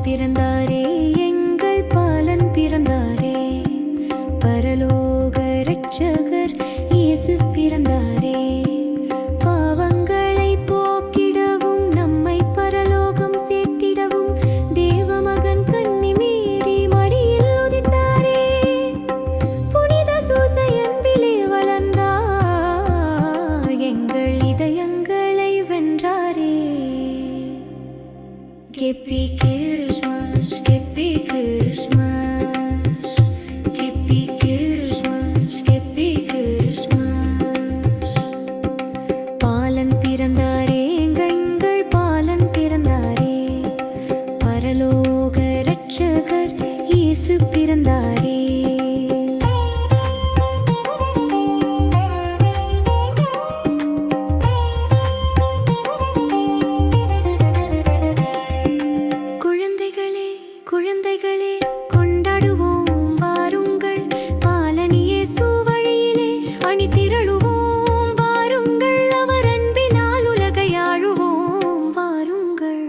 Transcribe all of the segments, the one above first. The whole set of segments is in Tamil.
பிறந்தாரே, எங்கள் பாலன் பிறந்தாரே, பரலோக இரட்சகர் இயேசு பிறந்தாரே. பாவங்களை போக்கிடவும் நம்மை பரலோகம் சேர்த்திடவும் தேவமகன் கன்னி மேரி மடியில் உதித்தாரே. புனித சூசை அன்பிலே வளர்ந்தார், எங்கள் இதயங்களை வென்றாரே. Happy Christmas, Happy Christmas, Happy Christmas, Happy Christmas. Balan பிறந்தாரே, எங்கள் பாலன் பிறந்தாரே, பரலோக இரட்சகர் இயேசு பிறந்தாரே. குழந்தைகளே கொண்டாடுவோம் வாருங்கள், பாலன் இயேசு வழியிலே அணி திரளுவோம் வாருங்கள், அவர் அன்பினால் உலகை ஆளுவோம் வாருங்கள்.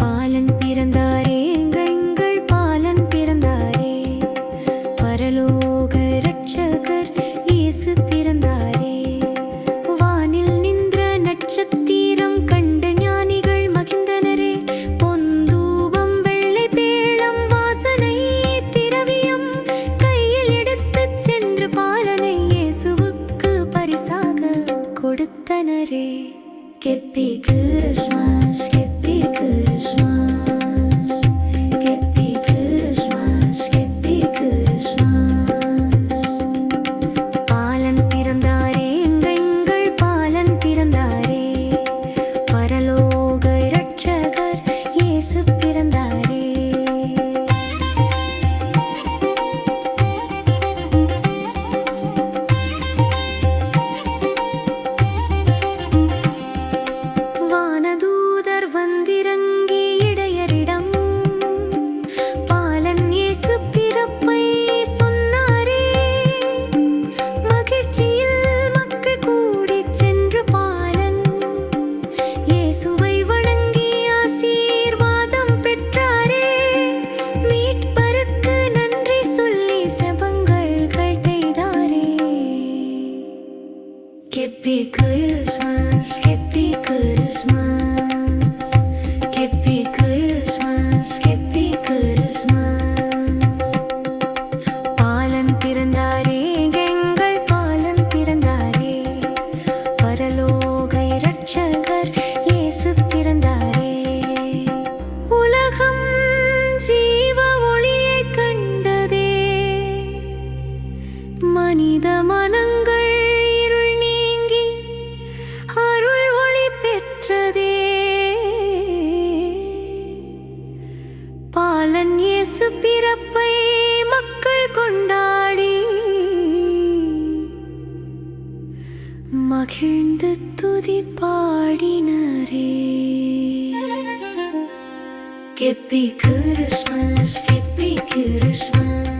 பாலன் பிறந்தாரே, எங்கள் பாலன் பிறந்தாரே, பரலோக இரட்சகர் இயேசு பிறந்தாரே. வானில் நின்ற நட்சத்திரம் கண்டு ஞானிகள் மகிழ்ந்தனரே. கொடுத்தனரே. Happy Christmas, Happy Christmas, Happy Christmas, Happy Christmas. Balan பிறந்தாரே, எங்கள் பாலன் பிறந்தாரே, பரலோக இரட்சகர் இயேசு பிறந்தாரே. வந்திறங்கி இடையரிடம் பாலன் இயேசு பிறப்பை சொன்னாரே. மகிழ்ச்சியில் மக்கள் கூடிச் சென்று பாலன் இயேசுவை வணங்கி ஆசீர்வாதம் பெற்றாரே. மீட்பருக்கு நன்றி சொல்லி செபங்கள்கள் செய்தாரே. Happy Christmas, Happy Christmas, Happy Christmas, Happy Christmas. Balan பிறந்தாரே, எங்கள் பாலன் பிறந்தாரே, பரலோக இரட்சகர் இயேசு பிறந்தாரே. உலகம் ஜீவ ஒளியை கண்டதே, மனித மனங்கள் இருள் நீங்கி அருள் ஒளி பெற்றதே. பாலன் இயேசு பிறப்பை மக்கள் கொண்டாடி மகிழ்ந்து துதி பாடினரே. Happy Christmas, Happy Christmas.